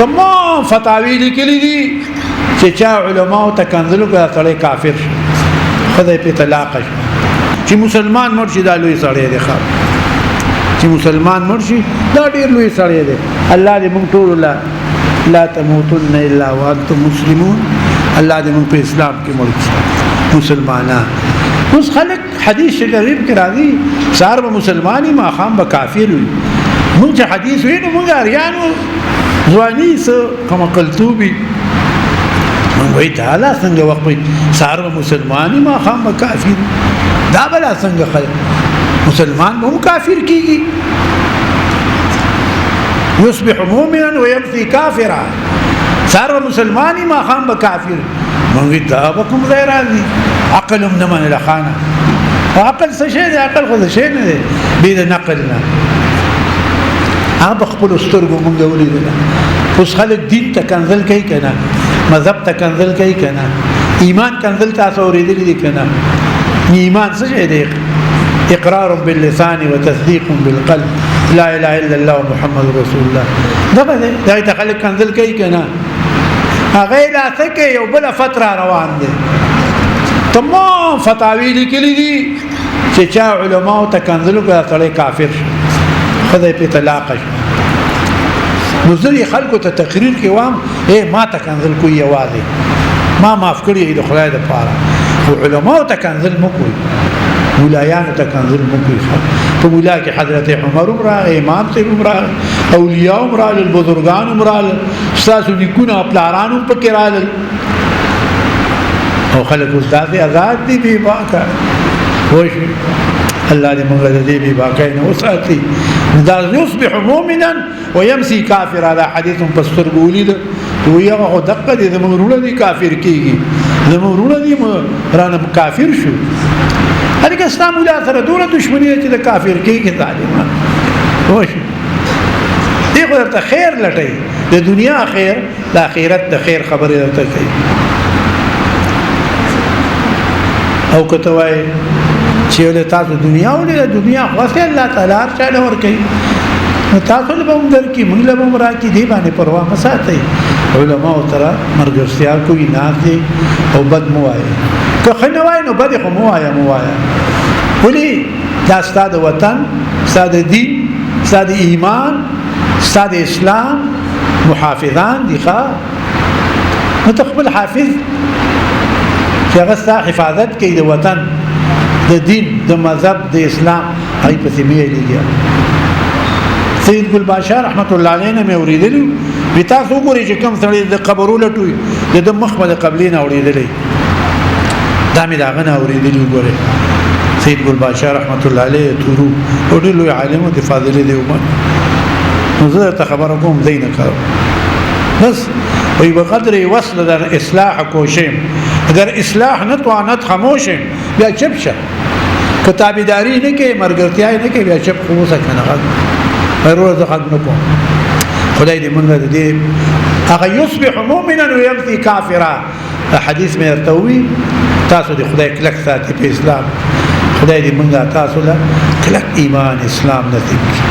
تمام فتاوی لیکلی دي چې چا علماء ته کنځلو کړه سړی کافر شي خدای په طلاق شي چې مسلمان مرشي دا لوی سړی دی ښه چې مسلمان مرشي دا ډیر لوی سړی دی الله دې موږ ټول لا تموتن الا وانتم مسلمون الله دې موږ په اسلام کې مړ مسلمانان اوس خلک حدیث شریف کې راځي سار به مسلمانی ما خام به کافر وي موږ چې حدیث وینو موږ اریانو ځواني سه کوم قلتوبي من وای تعالی څنګه وقوي سار مسلمانۍ ما خام کافر دا بلا څنګه خلک مسلمان هم کافر کیږي يصبح مؤمنا ويمسي كافرا سار مسلمانۍ ما خام کافر من وای دا بكم غیر راضي عقل من من الخانه عقل څه شي دی عقل خو شي نه دی بيد نقلنا خپل سترګو مونږ ولیدل اوس خلک دین ته کنځل کوي کنه مذهب ته کنځل کوي کنه ایمان کنځل تاسو اوریدل دي کنه ایمان څه دی اقرار باللسان وتصديق بالقلب لا اله الا الله محمد رسول الله دا ته خلک کنځل کوي کنه هغه لا څه یو بل فتره روان دي تمام فتاوی لیکلي دي چې چا علماء ته کنځل کوي سړی کافر خدای په طلاق شي نو ځي خلکو ته تقریر کې وام ما ته کنځل کوی یوازې ما معاف کړی د خدای د پاره او علماء ته کنځل مکوي ولایان ته کنځل مکوي په ولا کې حضرت عمر عمره امام ته عمره اولیاء عمره البزرگان عمره استاد لیکونه پلارانو په کېرال او خلک استاد آزاد دي به باکه وشي الله دې موږ دې به باقی نه وساتي دا يصبح مؤمنا ويمسي كافر على حديث پستر ګولید ویغه دقه دې موږ دې کافر کیږي موږ دې رانه کافر شو هرګه اسلام ولا سره دوره دښمنی چې د کافر کیږي ظالمان وشي دې ورته خیر لټي د دنیا خیر د آخرت د خیر خبره ورته کوي او کته وای چې له تاسو دنیا ولې دنیا خاصه الله تعالی تعالی ور کوي نو تاسو له هم در کې موږ له هم را کې دی باندې پروا مساتې علماء ترى مرګرسیا کوي نه دي او بد موای که خنه وای نو بد خو موای ولي دا ستاد وطن ستاد دین ستاد ایمان ستاد اسلام محافظان دي ښا متقبل حافظ چې هغه حفاظت کوي د وطن د دین د مذهب د اسلام هاي په سیمه لګیا سید ګل بادشاہ رحمت الله علیه نه اوریدلی وی تاسو وګورئ چې کوم سړی د قبرو لټوي د مخبل قبلین اوریدلی دا مې دا غنه اوریدلی وګورئ سید ګل بادشاہ رحمت الله علیه تورو او ډېر لوی عالم او فاضل دی امت نو زه ته خبر کوم دینه کار بس وی بقدر وصل در اصلاح کوشم اگر اصلاح نتوانت خاموشم بیا چپ شه کتابداری نه کې مرګرتیا نه کې بیا چپ خو سکنه روز حق نکوم خدای دې موږ دې هغه يصبح مؤمنا ويمسي كافرا حدیث مې ارتوي تاسو دې خدای کلک ساتي په اسلام خدای دې موږ تاسو له کلک ایمان اسلام نصیب